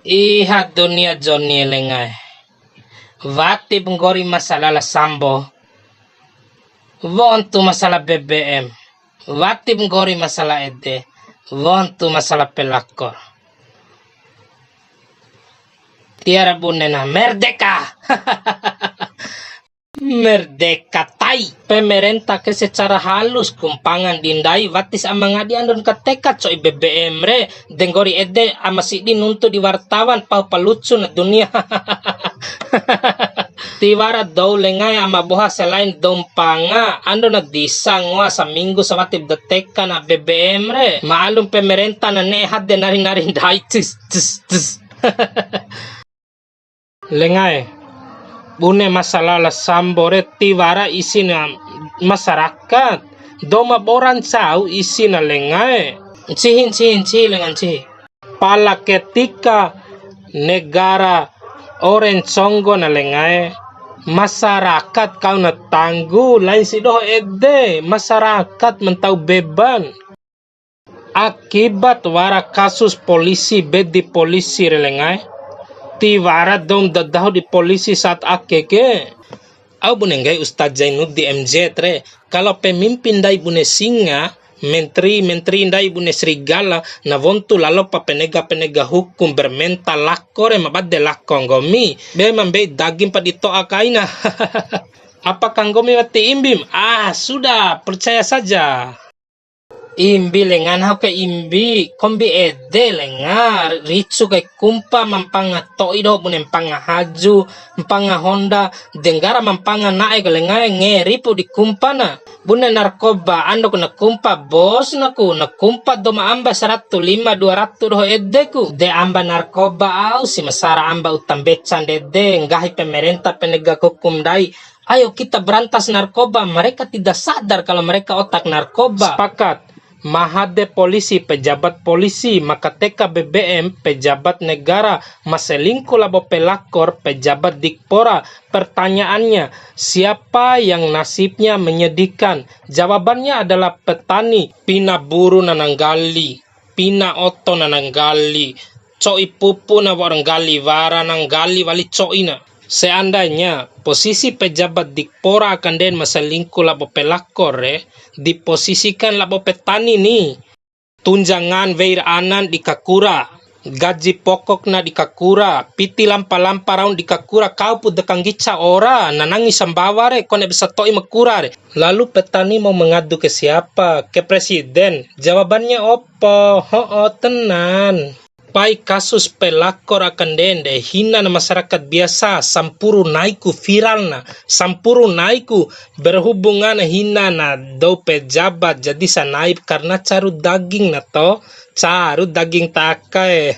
Iha dunia Johnny lengai. Vati penggori masalah la sambo. Vontu masalah BBM. Vati penggori masalah ede. Vontu masalah pelakor. Tiara bunena merdeka. Merdeka tai. Pemerintah ke secara halus kumpangan dindai watis amangadi andon ketekat coy BBM re denggori ede amasidi nuntu di wartawan pau palucu na dunia. Tiwara daw lengai ama boha selain dompanga ando na disang wa sa minggu sa watib deteka na BBM re maalum pemerintah na nehat de nari-nari dai tis. Lengai bune masalah la sambore tiwara isi na masyarakat doma boran sau isi na lengai cihin lengan cihin pala ketika negara oren songgo na lengai masyarakat kau na tanggu lain sidoh ede masyarakat mentau beban akibat wara kasus polisi bedi polisi relengai tiwara dom dadaho di polisi saat akeke au bunenggai Ustadz Zainud di MZ re kalau pemimpin dai bune singa menteri dai bune serigala na vontu lalo pa penega hukum bermental lakore mabade lakonggomi be mambe daging pa dito akaina. Apa kanggomi wati imbim sudah percaya saja. Imbi lengan hau ke imbi kombi ede lengar ricu ke kumpa mampanga toido bunen panga haju mpanga honda denggara mampanga nae ke lengai ngeri pu di kumpana bunen narkoba ando kuna kumpa bos naku na kumpa doma amba 105 200 ho edeku de amba narkoba au si masara amba utam becan dede ngahi pemerintah penegak hukum dai. Ayo kita berantas narkoba, mereka tidak sadar kalau mereka otak narkoba. Sepakat. Mahade polisi, pejabat polisi, makateka BBM, pejabat negara, maselingku labo pelakor, pejabat dikpora. Pertanyaannya, siapa yang nasibnya menyedihkan? Jawabannya adalah petani, pina buru nananggali, pina oto nananggali, coi pupu na waranggali, wara nanggali wali coina. Seandainya posisi pejabat dikpora akan den masalingku labo pelakor diposisikan labo petani nih tunjangan weir anan di kakura gaji pokok na di kakura piti lampa raun di kakura kau pu dekang gica ora nanangi sambaware kone bisa toi makura lalu petani mau mengadu ke siapa ke presiden jawabannya opo tenan. Pai kasus pelakor akan dende hina na masyarakat biasa sampuru naiku viral na sampuru naiku berhubungan hina na do pejabat jadi sa naib karena caru daging na to caru daging takai.